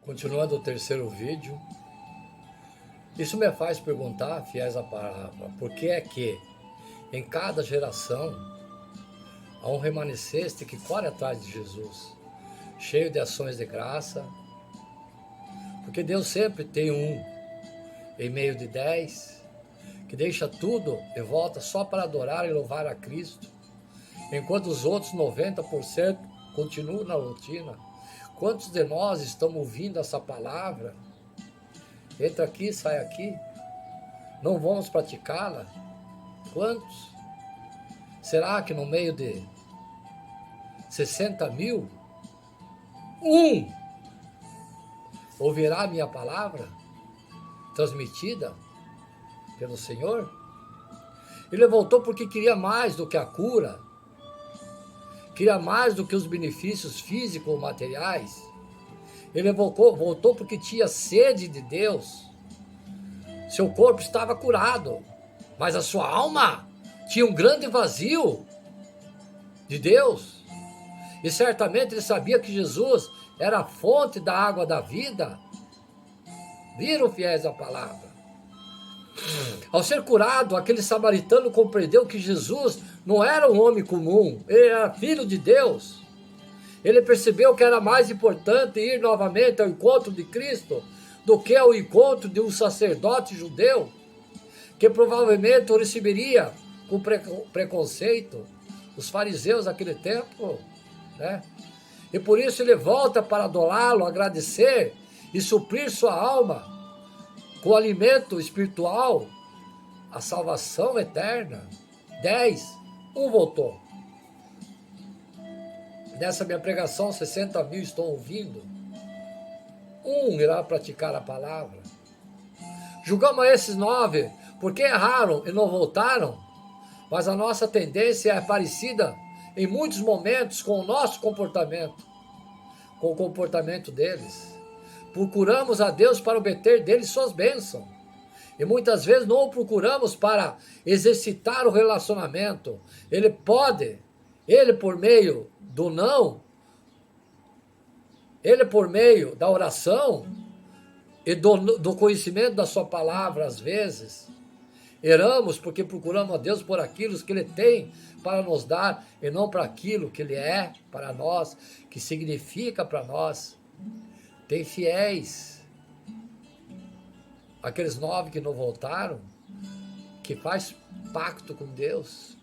Continuando o terceiro vídeo, isso me faz perguntar, fiéis à palavra, por que é que em cada geração há um remanescente que corre atrás de Jesus, cheio de ações de graça, porque Deus sempre tem um em meio de 10, que deixa tudo e volta só para adorar e louvar a Cristo, enquanto os outros 90% continuam na rotina. Quantos de nós estamos ouvindo essa palavra? Entra aqui, sai aqui. Não vamos praticá-la? Quantos? Será que no meio de 60 mil, um ouvirá a minha palavra transmitida pelo Senhor? Ele voltou porque queria mais do que a cura, queria mais do que os benefícios físicos ou materiais. Ele voltou porque tinha sede de Deus. Seu corpo estava curado, mas a sua alma tinha um grande vazio de Deus. E certamente ele sabia que Jesus era a fonte da água da vida. Viram, fiéis à palavra? Ao ser curado, aquele samaritano compreendeu que Jesus não era um homem comum, ele era filho de Deus. Ele percebeu que era mais importante ir novamente ao encontro de Cristo do que ao encontro de um sacerdote judeu, que provavelmente o receberia com preconceito, os fariseus daquele tempo, né? E por isso ele volta para adorá-lo, agradecer e suprir sua alma com alimento espiritual, a salvação eterna. 10, um voltou. Nessa minha pregação, 60 mil estão ouvindo. Um irá praticar a palavra. Julgamos esses 9 porque erraram e não voltaram, mas a nossa tendência é parecida em muitos momentos com o nosso comportamento, com o comportamento deles. Procuramos a Deus para obter dele suas bênçãos. E muitas vezes não o procuramos para exercitar o relacionamento. Ele por meio do não, ele por meio da oração e do conhecimento da sua palavra, às vezes, erramos porque procuramos a Deus por aquilo que ele tem para nos dar e não para aquilo que ele é para nós, que significa para nós. Tem fiéis, aqueles 9 que não voltaram, que faz pacto com Deus.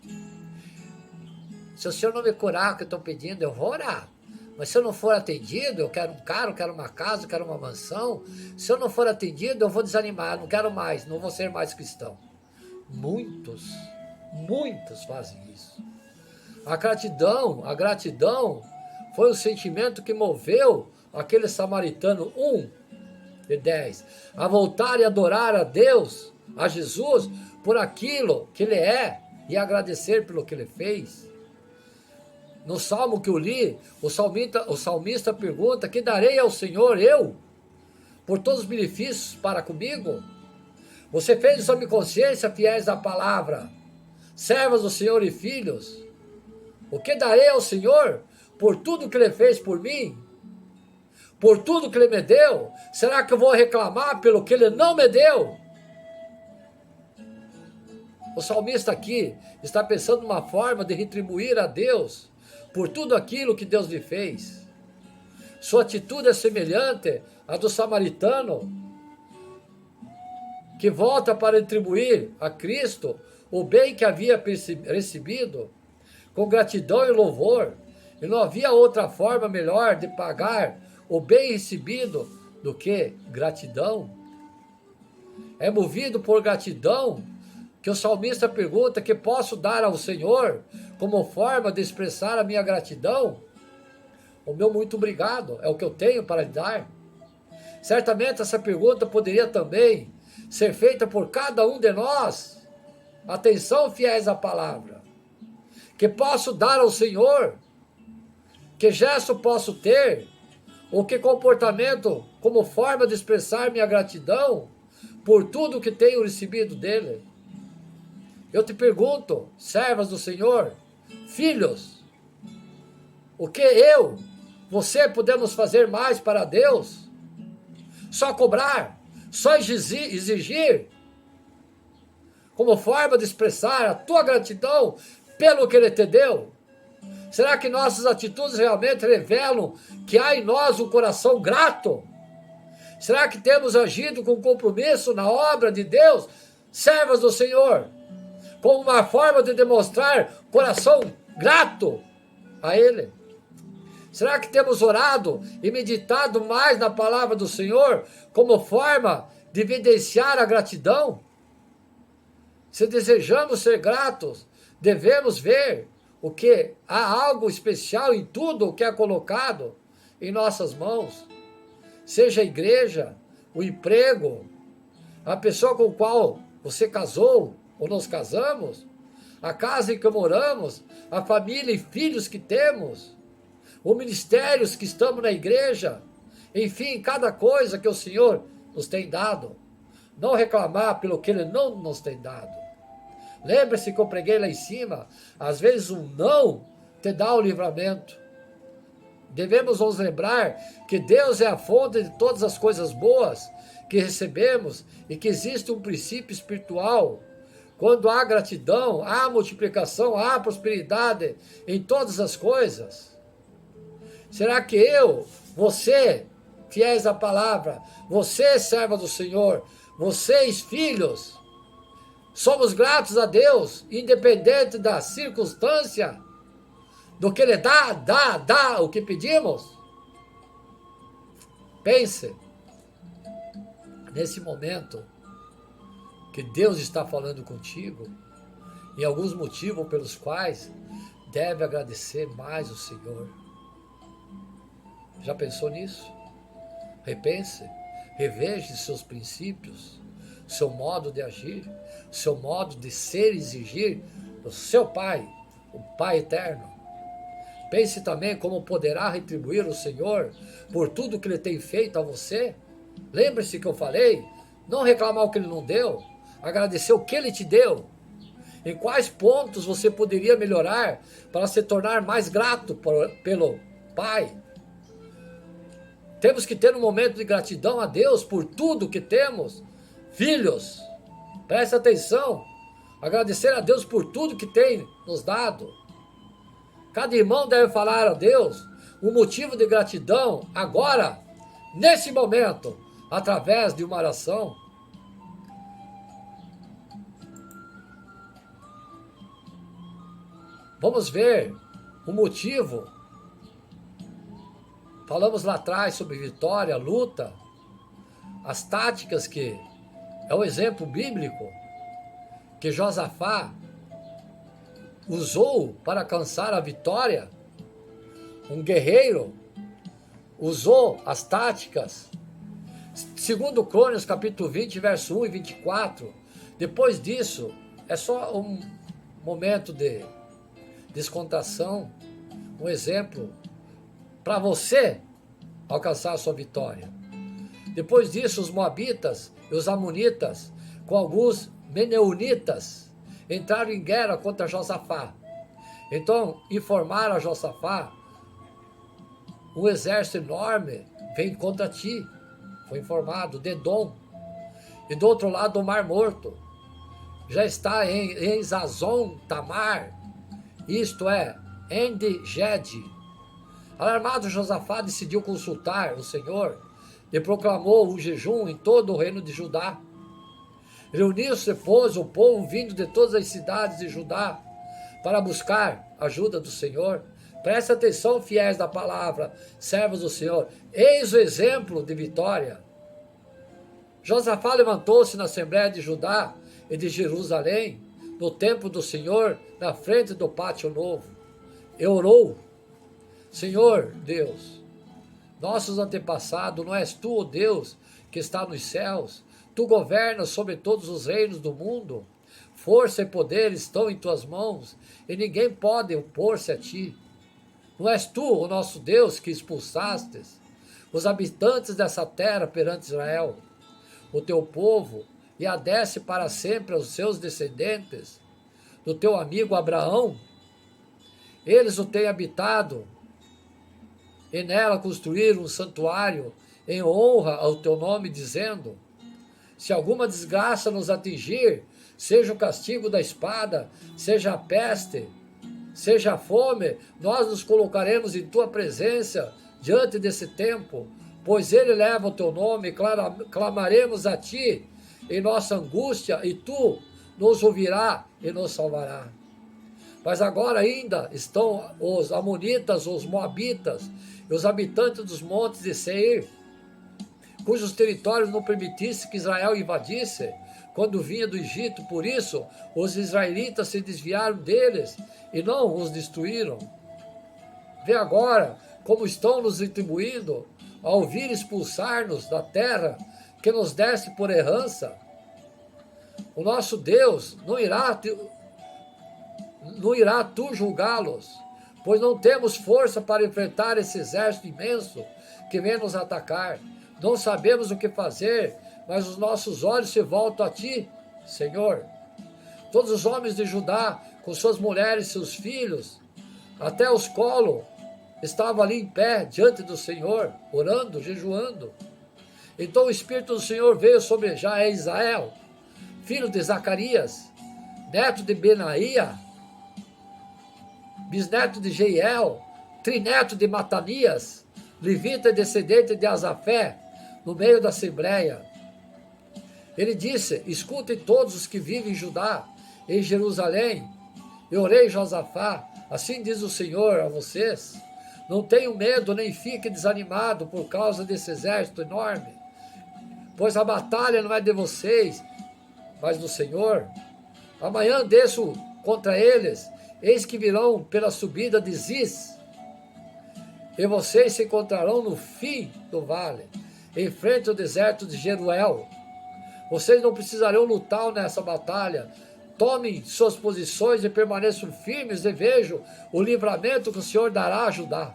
Se o Senhor não me curar o que eu estou pedindo, eu vou orar. Mas se eu não for atendido, eu quero um carro, eu quero uma casa, eu quero uma mansão. Se eu não for atendido, eu vou desanimar, não quero mais, não vou ser mais cristão. Muitos fazem isso. A gratidão foi o sentimento que moveu aquele samaritano 1 de 10 a voltar e adorar a Deus, a Jesus, por aquilo que ele é e agradecer pelo que ele fez. No salmo que eu li, o salmista pergunta: que darei ao Senhor eu por todos os benefícios para comigo? Você fez o exame de consciência, fiéis à palavra, servas do Senhor e filhos? O que darei ao Senhor por tudo que ele fez por mim? Por tudo que ele me deu? Será que eu vou reclamar pelo que ele não me deu? O salmista aqui está pensando numa forma de retribuir a Deus por tudo aquilo que Deus lhe fez. Sua atitude é semelhante à do samaritano, que volta para retribuir a Cristo o bem que havia recebido, com gratidão e louvor. E não havia outra forma melhor de pagar o bem recebido do que gratidão. É movido por gratidão que o salmista pergunta: que posso dar ao Senhor como forma de expressar a minha gratidão? O meu muito obrigado é o que eu tenho para lhe dar. Certamente essa pergunta poderia também ser feita por cada um de nós. Atenção, fiéis à palavra. Que posso dar ao Senhor? Que gesto posso ter? Ou que comportamento como forma de expressar minha gratidão por tudo que tenho recebido dele? Eu te pergunto, servas do Senhor, filhos, o que você podemos fazer mais para Deus? só cobrar, só exigir, como forma de expressar a tua gratidão pelo que Ele te deu? Será que nossas atitudes realmente revelam que há em nós um coração grato? Será que temos agido com compromisso na obra de Deus, servas do Senhor, como uma forma de demonstrar coração grato a Ele? Será que temos orado e meditado mais na palavra do Senhor como forma de evidenciar a gratidão? Se desejamos ser gratos, devemos ver o que há algo especial em tudo o que é colocado em nossas mãos. Seja a igreja, o emprego, a pessoa com a qual você casou ou nos casamos, a casa em que moramos, a família e filhos que temos, os ministérios que estamos na igreja, enfim, cada coisa que o Senhor nos tem dado. Não reclamar pelo que Ele não nos tem dado. Lembre-se que eu preguei lá em cima, às vezes um não te dá o livramento. Devemos nos lembrar que Deus é a fonte de todas as coisas boas que recebemos e que existe um princípio espiritual. Quando há gratidão, há multiplicação, há prosperidade em todas as coisas. Será que eu, você, fiéis à palavra, você, serva do Senhor, vocês, filhos, somos gratos a Deus, independente da circunstância, do que Ele dá o que pedimos? Pense, nesse momento, que Deus está falando contigo, e alguns motivos pelos quais deve agradecer mais o Senhor. Já pensou nisso? Repense, reveja seus princípios, seu modo de agir, seu modo de ser e exigir do seu Pai, o Pai eterno. Pense também como poderá retribuir o Senhor por tudo que Ele tem feito a você. Lembre-se que eu falei, não reclamar o que Ele não deu, agradecer o que Ele te deu. Em quais pontos você poderia melhorar para se tornar mais grato pelo Pai? Temos que ter um momento de gratidão a Deus por tudo que temos. Filhos, preste atenção, agradecer a Deus por tudo que tem nos dado. Cada irmão deve falar a Deus um motivo de gratidão agora, nesse momento, através de uma oração. Vamos ver o motivo. Falamos lá atrás sobre vitória, luta, as táticas que é o exemplo bíblico que Josafá usou para alcançar a vitória. Um guerreiro usou as táticas. Segundo Crônicas, capítulo 20, verso 1 e 24. Depois disso, é só um momento de descontração, um exemplo para você alcançar a sua vitória. Depois disso, os moabitas e os amonitas, com alguns meneunitas, entraram em guerra contra Josafá. Então, informaram a Josafá, um exército enorme vem contra ti. Foi informado, de Edom. E do outro lado, o Mar Morto. Já está em Zazon Tamar, isto é, En-Gedi. Alarmado, Josafá decidiu consultar o Senhor e proclamou um jejum em todo o reino de Judá. Reuniu-se, pois, o povo vindo de todas as cidades de Judá para buscar a ajuda do Senhor. Preste atenção, fiéis da palavra, servos do Senhor. Eis o exemplo de vitória. Josafá levantou-se na Assembleia de Judá e de Jerusalém, no templo do Senhor, na frente do pátio novo, e orou: Senhor Deus, nossos antepassados, não és tu, ó Deus, que está nos céus? Tu governas sobre todos os reinos do mundo. Força e poder estão em tuas mãos, e ninguém pode opor-se a ti. Não és tu, o nosso Deus, que expulsastes os habitantes dessa terra perante Israel, o teu povo, e a desse para sempre aos seus descendentes, do teu amigo Abraão? Eles o têm habitado, e nela construíram um santuário em honra ao teu nome, dizendo: se alguma desgraça nos atingir, seja o castigo da espada, seja a peste, seja a fome, nós nos colocaremos em tua presença diante desse tempo, pois ele leva o teu nome, clamaremos a ti em nossa angústia, e tu nos ouvirá e nos salvará. Mas agora ainda estão os amonitas, os moabitas e os habitantes dos montes de Seir, cujos territórios não permitisse que Israel invadisse quando vinha do Egito. Por isso, os israelitas se desviaram deles e não os destruíram. Vê agora como estão nos retribuindo ao vir expulsar-nos da terra que nos deste por herança. O nosso Deus não irá tu julgá-los, pois não temos força para enfrentar esse exército imenso que vem nos atacar. Não sabemos o que fazer, mas os nossos olhos se voltam a ti, Senhor. Todos os homens de Judá, com suas mulheres e seus filhos, até os colos, estavam ali em pé diante do Senhor, orando, jejuando. Então o Espírito do Senhor veio sobre Jael, filho de Zacarias, neto de Benaía, bisneto de Jeiel, trineto de Matanias, levita e descendente de Asafé, no meio da Assembleia. Ele disse: escutem todos os que vivem em Judá, em Jerusalém. Eu orei Josafá, assim diz o Senhor a vocês: não tenham medo, nem fiquem desanimados por causa desse exército enorme, pois a batalha não é de vocês, mas do Senhor. Amanhã desço contra eles, eis que virão pela subida de Ziz, e vocês se encontrarão no fim do vale, em frente ao deserto de Jeruel. Vocês não precisarão lutar nessa batalha. Tomem suas posições e permaneçam firmes, e vejam o livramento que o Senhor dará a Judá.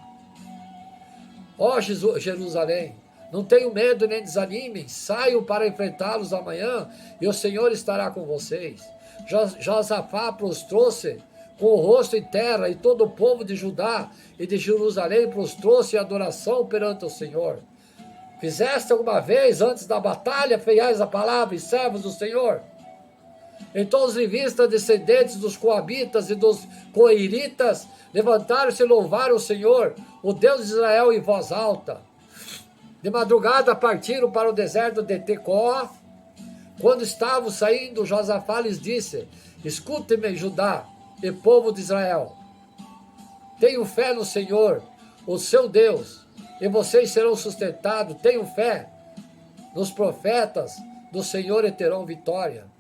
Ó Jerusalém, não tenham medo nem desanimem, saiam para enfrentá-los amanhã, e o Senhor estará com vocês. Josafá prostrou-se com o rosto em terra, e todo o povo de Judá e de Jerusalém prostrou-se em adoração perante o Senhor. Fizeste alguma vez antes da batalha, feiais a palavra e servos do Senhor? Então os levitas, descendentes dos coabitas e dos coiritas, levantaram-se e louvaram o Senhor, o Deus de Israel, em voz alta. De madrugada partiram para o deserto de Tecoa. Quando estavam saindo, Josafá lhes disse: escutem-me, Judá e povo de Israel. Tenham fé no Senhor, o seu Deus, e vocês serão sustentados. Tenham fé nos profetas do Senhor e terão vitória.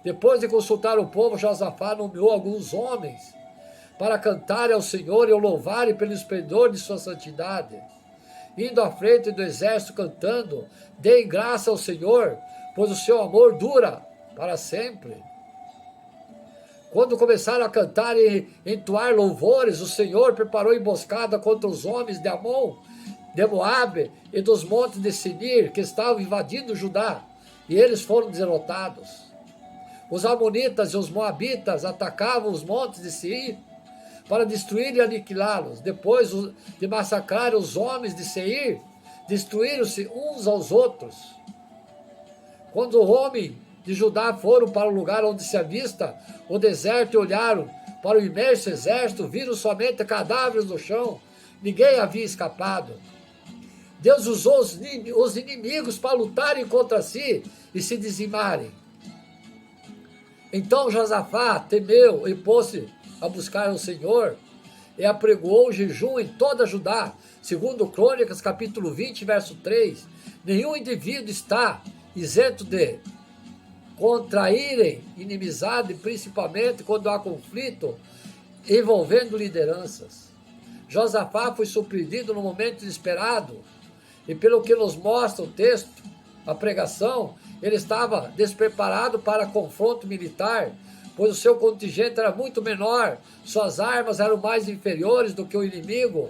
Depois de consultar o povo, Josafá nomeou alguns homens para cantarem ao Senhor e o louvarem pelo esplendor de sua santidade, indo à frente do exército cantando: deem graça ao Senhor, pois o seu amor dura para sempre. Quando começaram a cantar e entoar louvores, o Senhor preparou emboscada contra os homens de Amon, de Moabe e dos montes de Sinir, que estavam invadindo Judá, e eles foram derrotados. Os amonitas e os moabitas atacavam os montes de Seir para destruir e aniquilá-los. Depois de massacrar os homens de Seir, destruíram-se uns aos outros. Quando o homem de Judá foram para o lugar onde se avista o deserto e olharam para o imenso exército, viram somente cadáveres no chão. Ninguém havia escapado. Deus usou os inimigos para lutarem contra si e se dizimarem. Então Josafá temeu e pôs-se a buscar o Senhor e apregoou o jejum em toda Judá. Segundo Crônicas, capítulo 20, verso 3. Nenhum indivíduo está isento de contraírem inimizade, principalmente quando há conflito envolvendo lideranças. Josafá foi surpreendido no momento inesperado, e pelo que nos mostra o texto, a pregação, ele estava despreparado para confronto militar, pois o seu contingente era muito menor, suas armas eram mais inferiores do que o inimigo.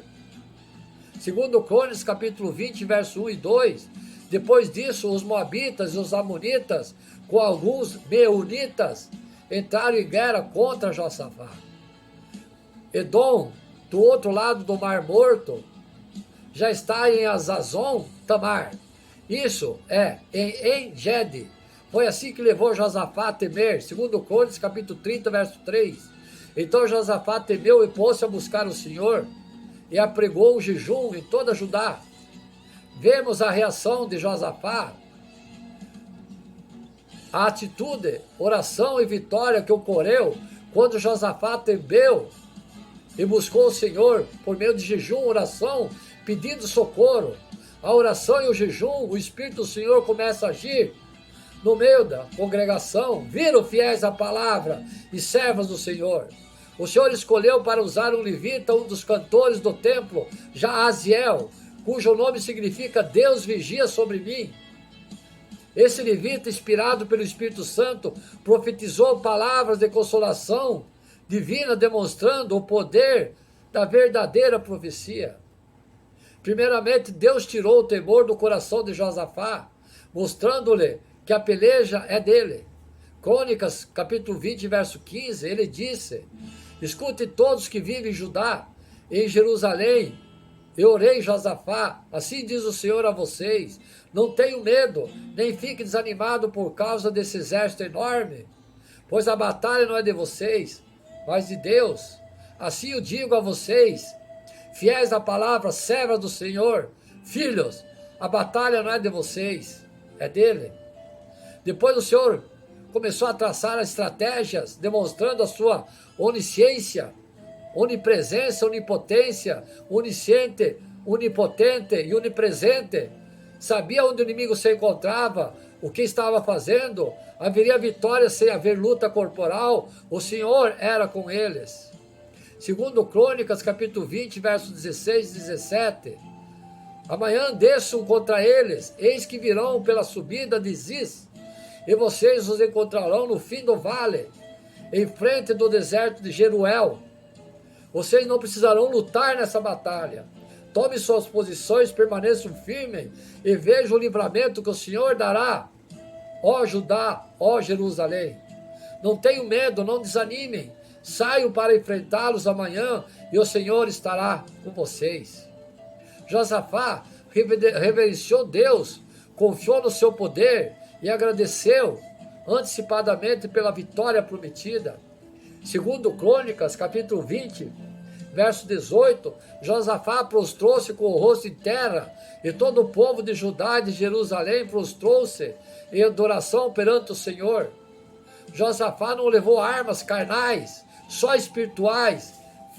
Segundo Crônicas, capítulo 20, verso 1 e 2, depois disso, os moabitas e os amonitas, com alguns meunitas, entraram em guerra contra Josafá. Edom, do outro lado do Mar Morto, já está em Azazon Tamar. Isso é em En-Gedi. Foi assim que levou Josafá a temer. Segundo Crônicas, capítulo 30, verso 3. Então Josafá temeu e pôs-se a buscar o Senhor e apregou um jejum em toda Judá. Vemos a reação de Josafá, a atitude, oração e vitória que ocorreu quando Josafá temeu e buscou o Senhor por meio de jejum, oração, pedindo socorro. A oração e o jejum, o Espírito do Senhor começa a agir no meio da congregação. Viram fiéis à palavra e servos do Senhor. O Senhor escolheu para usar um levita, um dos cantores do templo, Jaaziel, cujo nome significa Deus vigia sobre mim. Esse levita, inspirado pelo Espírito Santo, profetizou palavras de consolação divina, demonstrando o poder da verdadeira profecia. Primeiramente, Deus tirou o temor do coração de Josafá, mostrando-lhe que a peleja é dele. Crônicas, capítulo 20, verso 15, ele disse: escute todos que vivem em Judá, em Jerusalém. Eu orei, Josafá, assim diz o Senhor a vocês: não tenham medo, nem fiquem desanimados por causa desse exército enorme, pois a batalha não é de vocês, mas de Deus. Assim eu digo a vocês, fiéis à palavra, servas do Senhor, filhos, a batalha não é de vocês, é dele. Depois o Senhor começou a traçar as estratégias, demonstrando a sua onisciência, onipresença, onipotência, onisciente, onipotente e onipresente. Sabia onde o inimigo se encontrava, o que estava fazendo, haveria vitória sem haver luta corporal, o Senhor era com eles. Segundo Crônicas, capítulo 20, versos 16 e 17. Amanhã desçam contra eles, eis que virão pela subida de Ziz, e vocês os encontrarão no fim do vale, em frente do deserto de Jeruel. Vocês não precisarão lutar nessa batalha. Tomem suas posições, permaneçam firmes e vejam o livramento que o Senhor dará. Ó Judá, ó Jerusalém, não tenham medo, não desanimem. Saiam para enfrentá-los amanhã e o Senhor estará com vocês. Josafá reverenciou Deus, confiou no seu poder e agradeceu antecipadamente pela vitória prometida. Segundo Crônicas, capítulo 20, verso 18, Josafá prostrou-se com o rosto em terra, e todo o povo de Judá e de Jerusalém prostrou-se em adoração perante o Senhor. Josafá não levou armas carnais, só espirituais,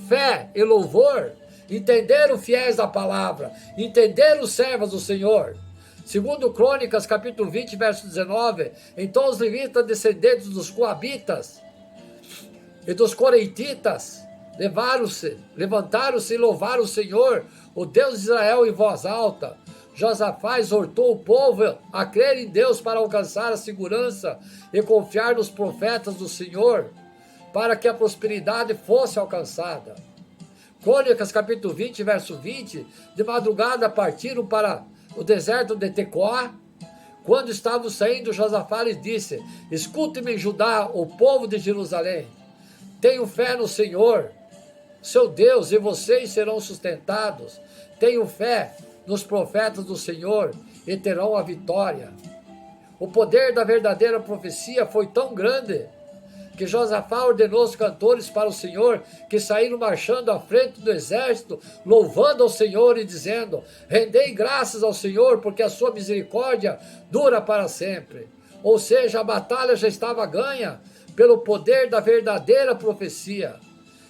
fé e louvor. Entenderam fiéis da palavra, entenderam os servos do Senhor. Segundo Crônicas, capítulo 20, verso 19, então os levitas descendentes dos coabitas e dos coreititas levantaram-se e louvaram o Senhor, o Deus de Israel, em voz alta. Josafá exortou o povo a crer em Deus para alcançar a segurança e confiar nos profetas do Senhor, para que a prosperidade fosse alcançada. Crônicas, capítulo 20, verso 20, de madrugada partiram para o deserto de Tecoá. Quando estavam saindo, Josafá lhes disse: escute-me, Judá, o povo de Jerusalém. Tenham fé no Senhor, seu Deus, e vocês serão sustentados. Tenham fé nos profetas do Senhor e terão a vitória. O poder da verdadeira profecia foi tão grande que Josafá ordenou os cantores para o Senhor, que saíram marchando à frente do exército, louvando ao Senhor e dizendo: rendei graças ao Senhor, porque a sua misericórdia dura para sempre. Ou seja, a batalha já estava ganha pelo poder da verdadeira profecia.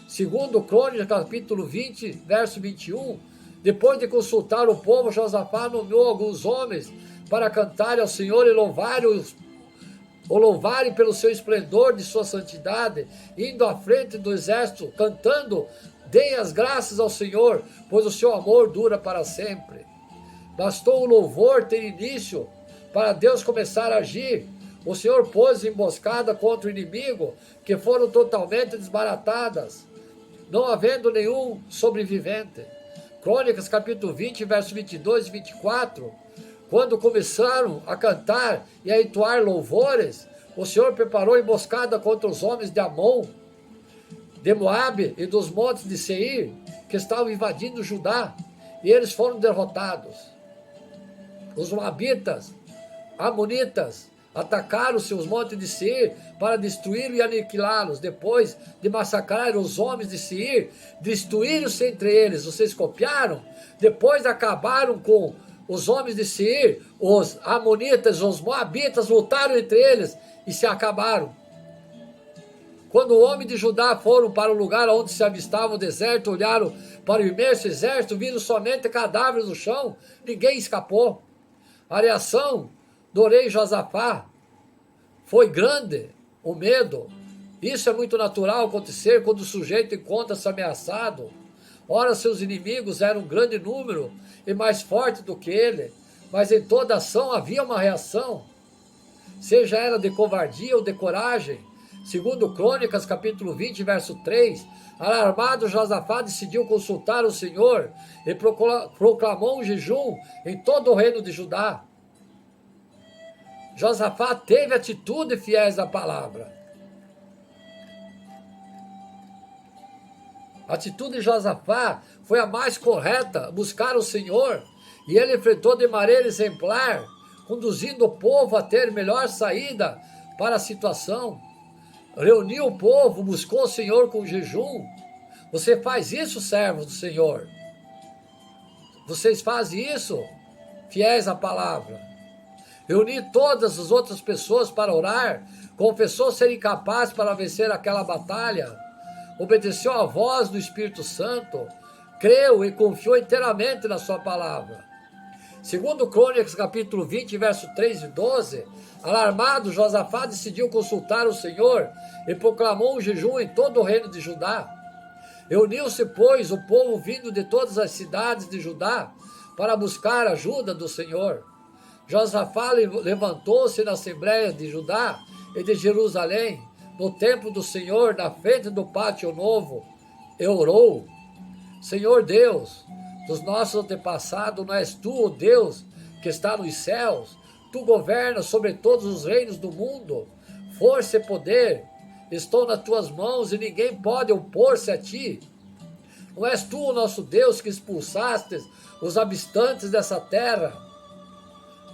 Segundo Crônicas, capítulo 20, verso 21, depois de consultar o povo, Josafá nomeou alguns homens para cantarem ao Senhor e louvarem pelo seu esplendor de sua santidade, indo à frente do exército, cantando: deem as graças ao Senhor, pois o seu amor dura para sempre. Bastou o louvor ter início para Deus começar a agir. O Senhor pôs emboscada contra o inimigo, que foram totalmente desbaratadas, não havendo nenhum sobrevivente. Crônicas, capítulo 20, versos 22 e 24, quando começaram a cantar e a entoar louvores, o Senhor preparou emboscada contra os homens de Amon, de Moabe e dos montes de Seir, que estavam invadindo Judá. e eles foram derrotados. Os moabitas, amonitas, atacaram os seus montes de Seir para destruí-lo e aniquilá-los. Depois de massacrar os homens de Seir, destruíram-se entre eles. Vocês copiaram? Depois acabaram com os homens de Seir, os amonitas, os moabitas lutaram entre eles e se acabaram. Quando o homem de Judá foram para o lugar onde se avistava o deserto, olharam para o imenso exército, viram somente cadáveres no chão, ninguém escapou. A reação do rei Josafá foi grande, o medo. Isso é muito natural acontecer quando o sujeito encontra-se ameaçado. Ora, seus inimigos eram um grande número e mais forte do que ele, mas em toda ação havia uma reação, seja ela de covardia ou de coragem. Segundo Crônicas, capítulo 20, verso 3, alarmado, Josafá decidiu consultar o Senhor e proclamou um jejum em todo o reino de Judá. Josafá teve atitude fiéis à palavra. A atitude de Josafá foi a mais correta, buscar o Senhor, e ele enfrentou de maneira exemplar, conduzindo o povo a ter melhor saída para a situação. Reuniu o povo, buscou o Senhor com jejum. Você faz isso, servos do Senhor? Vocês fazem isso, fiéis à palavra? Reunir todas as outras pessoas para orar, confessou ser incapaz para vencer aquela batalha, obedeceu à voz do Espírito Santo, creu e confiou inteiramente na sua palavra. Segundo Crônicas, capítulo 20, verso 3 e 12, alarmado, Josafá decidiu consultar o Senhor e proclamou um jejum em todo o reino de Judá. Reuniu-se, pois, o povo vindo de todas as cidades de Judá para buscar a ajuda do Senhor. Josafá levantou-se na Assembleia de Judá e de Jerusalém, no templo do Senhor, na frente do pátio novo, e orou: Senhor Deus dos nossos antepassados, não és tu o Deus que está nos céus? Tu governas sobre todos os reinos do mundo. Força e poder estão nas tuas mãos e ninguém pode opor-se a ti. Não és tu o nosso Deus que expulsastes os habitantes dessa terra?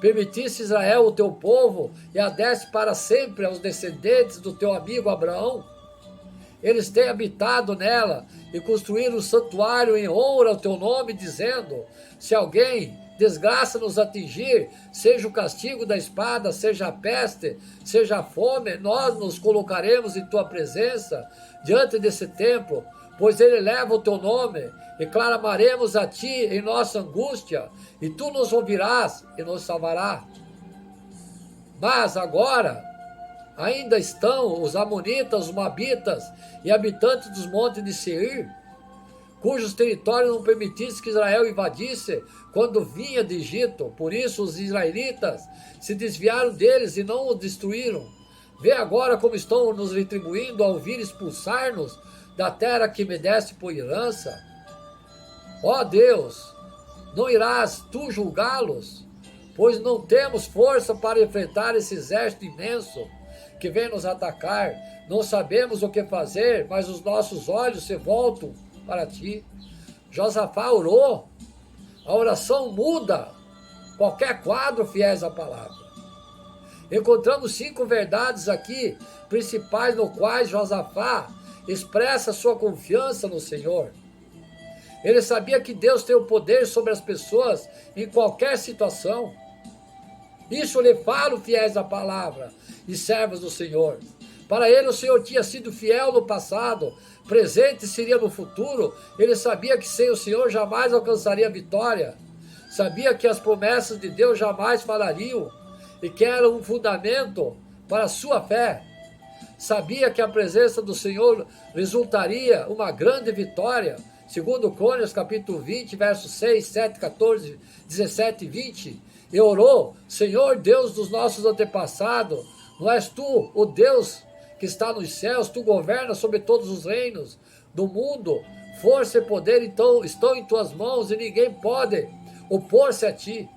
Permitisse Israel o teu povo e a deste para sempre aos descendentes do teu amigo Abraão? Eles têm habitado nela e construíram um santuário em honra ao teu nome, dizendo: se alguém desgraça nos atingir, seja o castigo da espada, seja a peste, seja a fome, nós nos colocaremos em tua presença diante desse templo, pois ele leva o teu nome, e clamaremos a ti em nossa angústia, e tu nos ouvirás e nos salvarás. Mas agora ainda estão os amonitas, os moabitas e habitantes dos montes de Seir, cujos territórios não permitisse que Israel invadisse quando vinha de Egito. Por isso os israelitas se desviaram deles e não os destruíram. Vê agora como estão nos retribuindo ao vir expulsar-nos da terra que me deste por herança. Ó Deus, não irás tu julgá-los? Pois não temos força para enfrentar esse exército imenso que vem nos atacar. Não sabemos o que fazer, mas os nossos olhos se voltam para ti. Josafá orou. A oração muda qualquer quadro, fiéis à palavra. Encontramos 5 verdades aqui, principais, no quais Josafá expressa sua confiança no Senhor. Ele sabia que Deus tem o poder sobre as pessoas em qualquer situação. Isso lhe falo, fiéis à palavra e servos do Senhor. Para ele o Senhor tinha sido fiel no passado, presente seria no futuro. Ele sabia que sem o Senhor jamais alcançaria vitória. Sabia que as promessas de Deus jamais falhariam e que eram um fundamento para a sua fé. Sabia que a presença do Senhor resultaria uma grande vitória. Segundo Crônicas, capítulo 20, versos 6, 7, 14, 17 e 20. E orou: Senhor Deus dos nossos antepassados, não és tu o Deus que está nos céus? Tu governas sobre todos os reinos do mundo. Força e poder então estão em tuas mãos e ninguém pode opor-se a ti.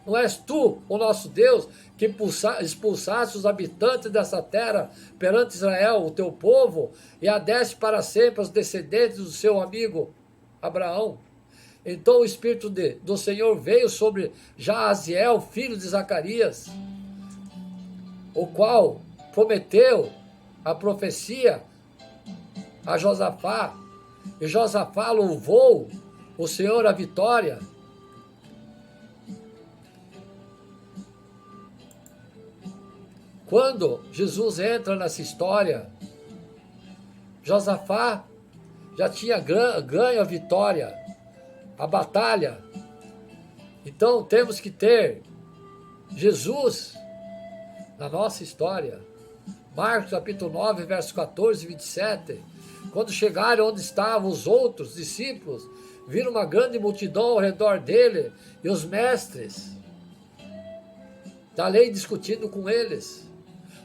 Não és tu o nosso Deus que expulsaste os habitantes dessa terra perante Israel, o teu povo, e a deste para sempre aos descendentes do seu amigo Abraão? Então o Espírito do Senhor veio sobre Jaaziel, filho de Zacarias, o qual prometeu a profecia a Josafá, e Josafá louvou o Senhor a vitória. Quando Jesus entra nessa história, Josafá já tinha ganho a vitória, a batalha. Então temos que ter Jesus na nossa história. Marcos capítulo 9, verso 14 e 27. Quando chegaram onde estavam os outros discípulos, viram uma grande multidão ao redor dele e os mestres da lei discutindo com eles.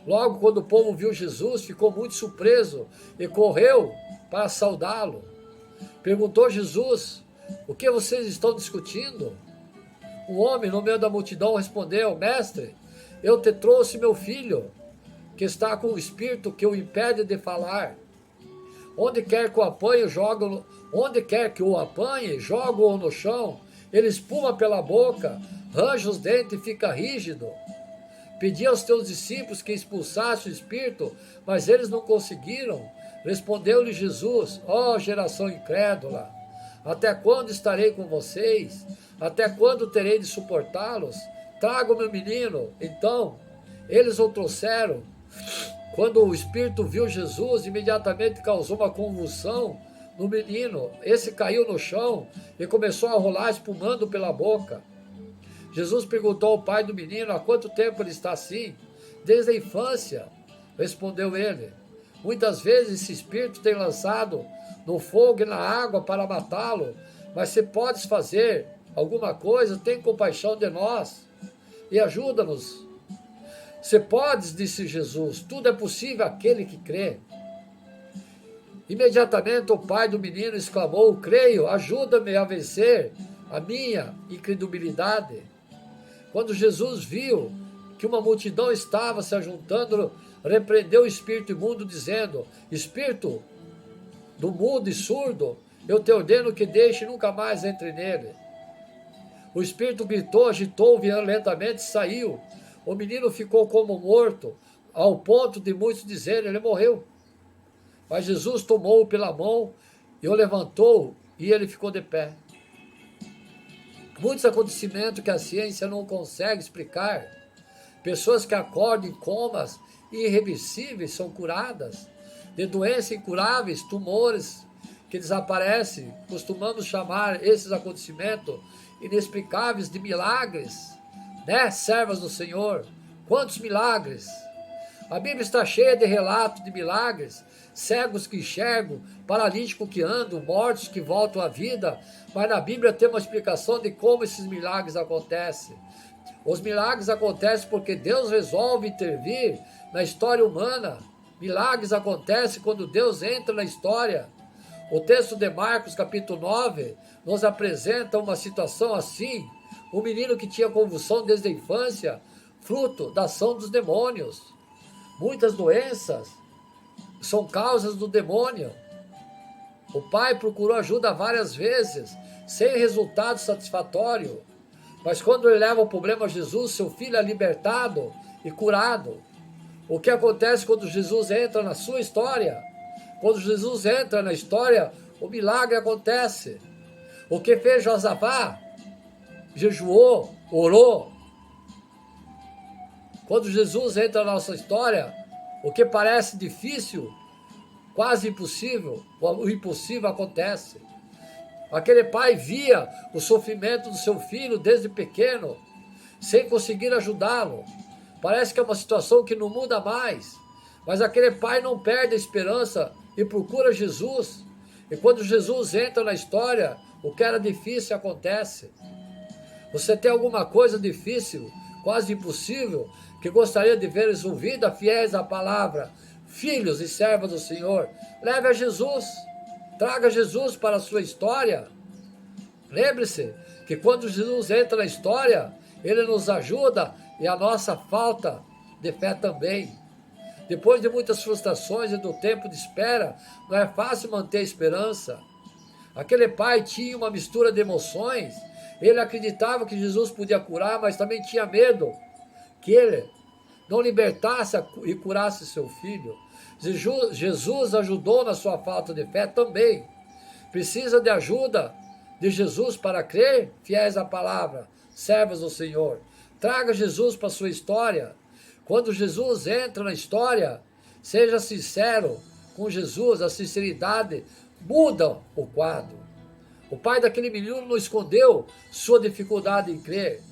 Logo, quando o povo viu Jesus, ficou muito surpreso e correu para saudá-lo. Perguntou Jesus: o que vocês estão discutindo? Um homem no meio da multidão respondeu: mestre, eu te trouxe meu filho, que está com o espírito que o impede de falar. Onde quer que o apanhe, joga-o no chão, ele espuma pela boca, range os dentes e fica rígido. Pedi aos teus discípulos que expulsassem o espírito, mas eles não conseguiram. Respondeu-lhe Jesus: ó geração incrédula, até quando estarei com vocês? Até quando terei de suportá-los? Traga o meu menino. Então, eles o trouxeram. Quando o espírito viu Jesus, imediatamente causou uma convulsão no menino. Esse caiu no chão e começou a rolar, espumando pela boca. Jesus perguntou ao pai do menino: há quanto tempo ele está assim? Desde a infância, respondeu ele. Muitas vezes esse espírito tem lançado no fogo e na água para matá-lo, mas se podes fazer alguma coisa, tem compaixão de nós e ajuda-nos. Se podes, disse Jesus, tudo é possível àquele que crê. Imediatamente o pai do menino exclamou: creio, ajuda-me a vencer a minha incredulidade. Quando Jesus viu que uma multidão estava se ajuntando, repreendeu o espírito imundo, dizendo: espírito do mudo e surdo, eu te ordeno que deixe e nunca mais entre nele. O espírito gritou, agitou violentamente e saiu. O menino ficou como morto, ao ponto de muitos dizerem: ele morreu. Mas Jesus tomou-o pela mão e o levantou, e ele ficou de pé. Muitos acontecimentos que a ciência não consegue explicar. Pessoas que acordam em comas irreversíveis são curadas. De doenças incuráveis, tumores que desaparecem. Costumamos chamar esses acontecimentos inexplicáveis de milagres. Né, servas do Senhor? Quantos milagres! A Bíblia está cheia de relatos de milagres. Cegos que enxergam, paralíticos que andam, mortos que voltam à vida. Mas na Bíblia tem uma explicação de como esses milagres acontecem. Os milagres acontecem porque Deus resolve intervir na história humana. Milagres acontecem quando Deus entra na história. O texto de Marcos, capítulo 9, nos apresenta uma situação assim. Um menino que tinha convulsão desde a infância, fruto da ação dos demônios. Muitas doenças são causas do demônio. O pai procurou ajuda várias vezes, sem resultado satisfatório. Mas quando ele leva o problema a Jesus, seu filho é libertado e curado. O que acontece quando Jesus entra na sua história? Quando Jesus entra na história, o milagre acontece. O que fez Josafá? Jejuou, orou. Quando Jesus entra na nossa história, o que parece difícil, quase impossível, o impossível acontece. Aquele pai via o sofrimento do seu filho desde pequeno, sem conseguir ajudá-lo. Parece que é uma situação que não muda mais, mas aquele pai não perde a esperança e procura Jesus. E quando Jesus entra na história, o que era difícil acontece. Você tem alguma coisa difícil, quase impossível, que gostaria de ver resolvida, fiéis à palavra, filhos e servos do Senhor? Leve a Jesus, traga Jesus para a sua história. Lembre-se que quando Jesus entra na história, ele nos ajuda e a nossa falta de fé também. Depois de muitas frustrações e do tempo de espera, não é fácil manter a esperança. Aquele pai tinha uma mistura de emoções. Ele acreditava que Jesus podia curar, mas também tinha medo que ele não libertasse e curasse seu filho. Jesus ajudou na sua falta de fé também. Precisa de ajuda de Jesus para crer, fiéis à palavra, servos do Senhor. Traga Jesus para a sua história. Quando Jesus entra na história, seja sincero com Jesus, a sinceridade muda o quadro. O pai daquele menino não escondeu sua dificuldade em crer.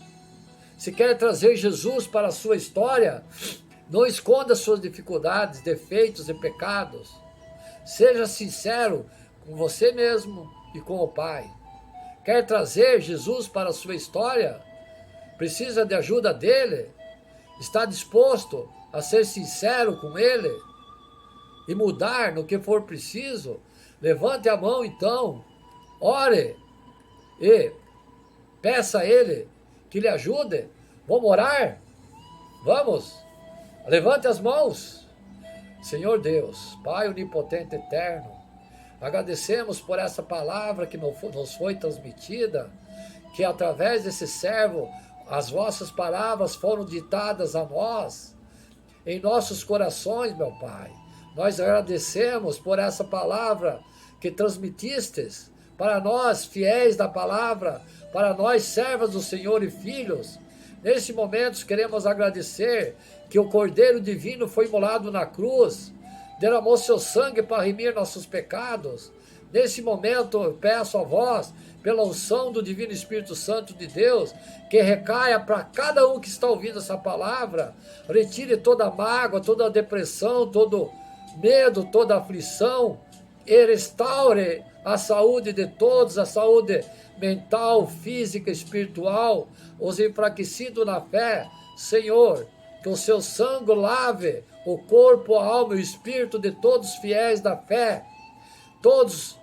Se quer trazer Jesus para a sua história, não esconda suas dificuldades, defeitos e pecados. Seja sincero com você mesmo e com o Pai. Quer trazer Jesus para a sua história? Precisa de ajuda dele? Está disposto a ser sincero com ele? E mudar no que for preciso? Levante a mão então, ore e peça a ele que lhe ajude. Vamos orar? Vamos? Levante as mãos. Senhor Deus, Pai onipotente eterno, agradecemos por essa palavra que nos foi transmitida, que através desse servo, as vossas palavras foram ditadas a nós, em nossos corações, meu Pai. Nós agradecemos por essa palavra que transmitistes para nós, fiéis da palavra, para nós, servos do Senhor e filhos. Neste momento, queremos agradecer que o Cordeiro Divino foi imolado na cruz, derramou seu sangue para remir nossos pecados. Nesse momento, eu peço a vós, pela unção do Divino Espírito Santo de Deus, que recaia para cada um que está ouvindo essa palavra, retire toda a mágoa, toda a depressão, todo medo, toda a aflição, e restaure a saúde de todos, a saúde mental, física, espiritual, os enfraquecidos na fé. Senhor, que o seu sangue lave o corpo, a alma e o espírito de todos os fiéis da fé, todos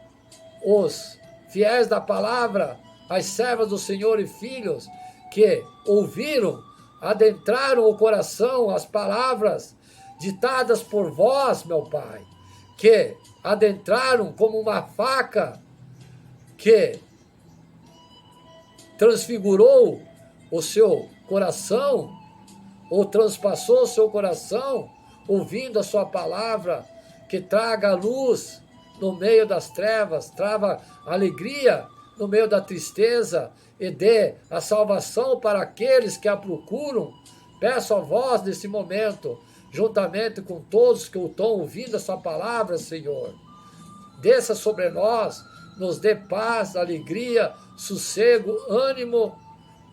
os fiéis da palavra, as servas do Senhor e filhos, que ouviram, adentraram o coração, as palavras ditadas por vós, meu Pai, que adentraram como uma faca que transfigurou o seu coração, ou transpassou o seu coração, ouvindo a sua palavra, que traga a luz no meio das trevas, traga alegria no meio da tristeza, e dê a salvação para aqueles que a procuram. Peço a vós nesse momento, juntamente com todos que estão ouvindo essa palavra, Senhor, desça sobre nós, nos dê paz, alegria, sossego, ânimo,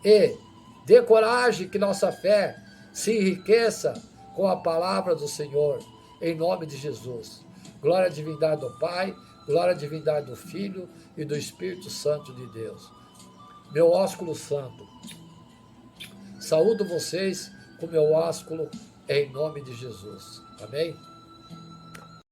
e dê coragem que nossa fé se enriqueça com a palavra do Senhor, em nome de Jesus. Glória à divindade do Pai, glória à divindade do Filho e do Espírito Santo de Deus. Meu ósculo santo, saúdo vocês com meu ósculo em nome de Jesus. Amém?